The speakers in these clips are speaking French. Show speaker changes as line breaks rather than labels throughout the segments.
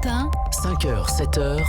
matin,
5h, 7h,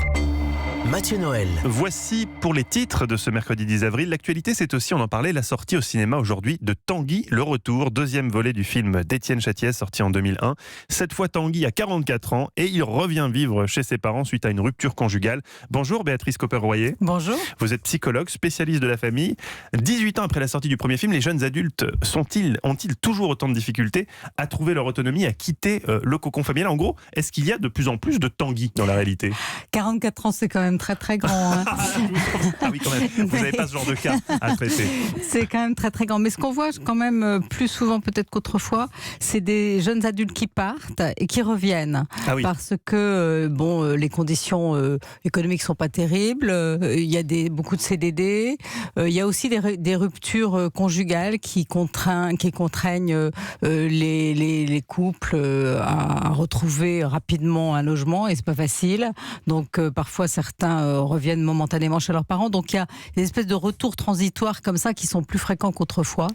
Mathieu Noël.
Voici pour les titres de ce mercredi 10 avril. L'actualité, c'est aussi, on en parlait, la sortie au cinéma aujourd'hui de Tanguy, le retour, deuxième volet du film d'Étienne Châtiès, sorti en 2001. Cette fois, Tanguy a 44 ans et il revient vivre chez ses parents suite à une rupture conjugale. Bonjour Béatrice Copper-Royer.
Bonjour.
Vous êtes psychologue, spécialiste de la famille. 18 ans après la sortie du premier film, les jeunes adultes ont-ils toujours autant de difficultés à trouver leur autonomie, à quitter le cocon familial? En gros, est-ce qu'il y a de plus en plus de Tanguy dans la réalité?
44 ans, c'est quand même très très grand. Hein.
Ah oui, quand même. Vous n'avez pas ce genre de cas à traiter.
C'est quand même très très grand. Mais ce qu'on voit quand même plus souvent peut-être qu'autrefois, c'est des jeunes adultes qui partent et qui reviennent.
Ah oui.
Parce que les conditions économiques sont pas terribles. Il y a beaucoup de CDD. Il y a aussi des ruptures conjugales qui contraignent les couples à retrouver rapidement un logement, et c'est pas facile. Donc parfois certains reviennent momentanément chez leurs parents. Donc il y a des espèces de retours transitoires comme ça qui sont plus fréquents qu'autrefois.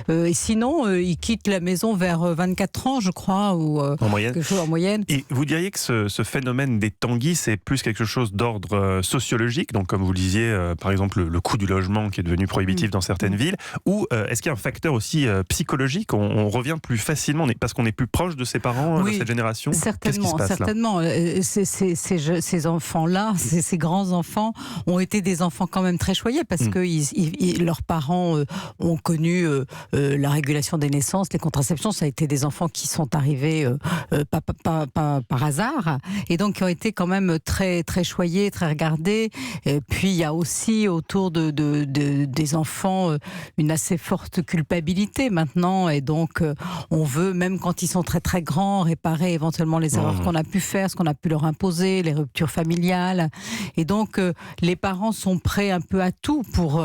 Et sinon, ils quittent la maison vers 24 ans, je crois, ou
en moyenne.
quelque chose en moyenne.
Et vous diriez que ce phénomène des Tanguy, c'est plus quelque chose d'ordre sociologique, donc comme vous le disiez, par exemple le coût du logement qui est devenu prohibitif dans certaines villes, ou est-ce qu'il y a un facteur aussi psychologique? On revient plus facilement parce qu'on est plus proche de ses parents, de cette génération?
Certainement, certainement. Ces enfants-là, ces grands-enfants ont été des enfants quand même très choyés parce que leurs parents ont connu la régulation des naissances, les contraceptions. Ça a été des enfants qui sont arrivés pas par hasard, et donc qui ont été quand même très, très choyés, très regardés. Et puis il y a aussi autour des enfants une assez forte culpabilité maintenant, et donc on veut, même quand ils sont très très grands, réparer éventuellement les erreurs qu'on a pu faire, ce qu'on a pu leur imposer, les ruptures familiales. Et donc les parents sont prêts un peu à tout pour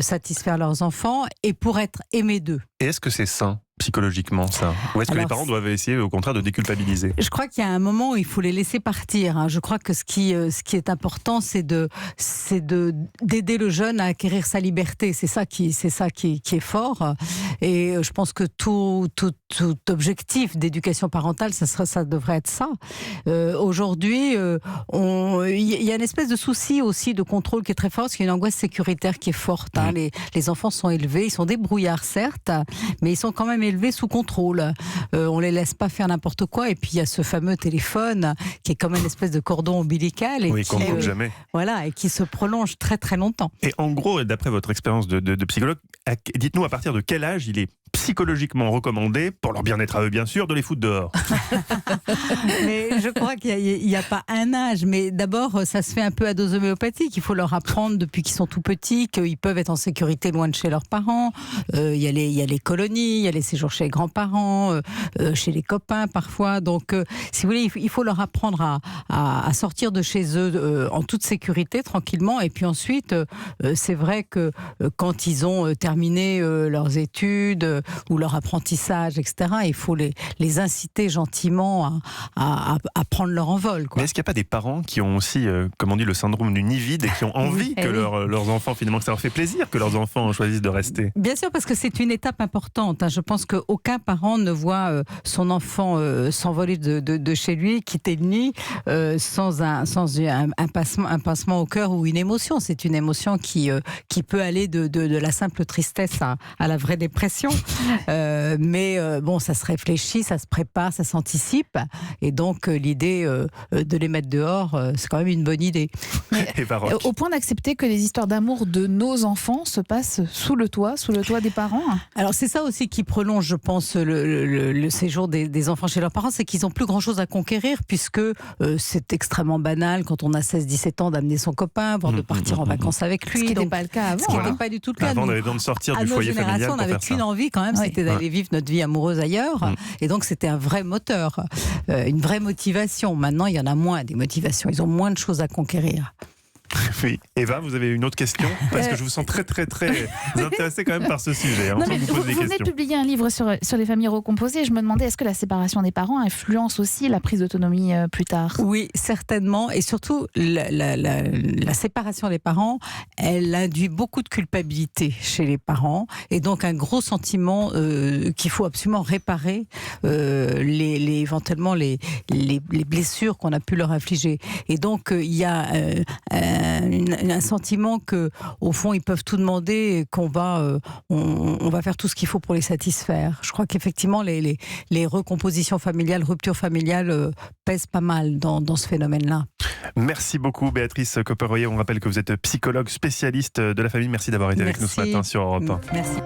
satisfaire leurs enfants et pour être aimés d'eux.
Et est-ce que c'est sain psychologiquement, ça? Ou est-ce que les parents doivent essayer au contraire de déculpabiliser?
Je crois qu'il y a un moment où il faut les laisser partir. Je crois que ce qui est important, c'est d'aider le jeune à acquérir sa liberté. C'est ça qui est fort. Et je pense que tout objectif d'éducation parentale, ça devrait être ça. Aujourd'hui, il y a une espèce de souci aussi de contrôle qui est très fort, parce qu'il y a une angoisse sécuritaire qui est forte. Les enfants sont élevés, ils sont débrouillards certes, mais ils sont quand même élevés sous contrôle. On les laisse pas faire n'importe quoi, et puis il y a ce fameux téléphone qui est comme une espèce de cordon ombilical et
qu'on ne coupe jamais.
Voilà, et qui se prolonge très très longtemps.
Et en gros, d'après votre expérience de psychologue, dites-nous à partir de quel âge il est psychologiquement recommandé, pour leur bien-être à eux bien sûr, de les foutre dehors?
Mais je crois qu'il n'y a pas un âge, mais d'abord ça se fait un peu à dose homéopathique. Il faut leur apprendre depuis qu'ils sont tout petits qu'ils peuvent être en sécurité loin de chez leurs parents. Il y a les colonies, il y a les séjours chez les grands-parents, chez les copains parfois. Donc si vous voulez, il faut leur apprendre à sortir de chez eux en toute sécurité, tranquillement. Et puis ensuite, c'est vrai que quand ils ont terminé leurs études ou leur apprentissage, etc., il faut les inciter gentiment à prendre leur envol, quoi.
Mais est-ce qu'il n'y a pas des parents qui ont aussi, comme on dit, le syndrome du nid vide, et qui ont envie que leurs enfants, finalement, que ça leur fait plaisir que leurs enfants choisissent de rester?
Bien sûr, parce que c'est une étape importante. Je pense qu'aucun parent ne voit son enfant s'envoler de chez lui, quitter le nid, sans un pincement au cœur ou une émotion. C'est une émotion qui peut aller de la simple tristesse à la vraie dépression. Mais ça se réfléchit, ça se prépare, ça s'anticipe. Et donc, l'idée de les mettre dehors, c'est quand même une bonne idée.
au point d'accepter que les histoires d'amour de nos enfants se passent sous le toit des parents.
Alors, c'est ça aussi qui prolonge, je pense, le séjour des enfants chez leurs parents, c'est qu'ils n'ont plus grand-chose à conquérir, puisque c'est extrêmement banal, quand on a 16-17 ans, d'amener son copain, voire de partir en vacances avec lui.
Ce qui n'était pas le cas avant.
Ce qui n'était pas du tout le cas.
Avant, on avait besoin de sortir du foyer familial.
On n'avait qu'une envie quand même, c'était d'aller vivre notre vie amoureuse ailleurs. Et donc, c'était un vrai moteur, une vraie motivation. Maintenant, il y en a moins des motivations. Ils ont moins de choses à conquérir.
Oui. Eva, vous avez une autre question? Parce que je vous sens très intéressée quand même par ce sujet.
Non, mais vous venez de publier un livre sur les familles recomposées. Je me demandais, est-ce que la séparation des parents influence aussi la prise d'autonomie plus tard?
Oui, certainement. Et surtout, la séparation des parents, elle induit beaucoup de culpabilité chez les parents. Et donc, un gros sentiment qu'il faut absolument réparer, éventuellement les blessures qu'on a pu leur infliger. Et donc, il y a un sentiment que, au fond, ils peuvent tout demander et qu'on va, on va faire tout ce qu'il faut pour les satisfaire. Je crois qu'effectivement, les recompositions familiales, ruptures familiales pèsent pas mal dans ce phénomène-là.
Merci beaucoup Béatrice Copperoyer. On rappelle que vous êtes psychologue spécialiste de la famille. Merci d'avoir été avec nous ce matin sur Europe 1.
Merci.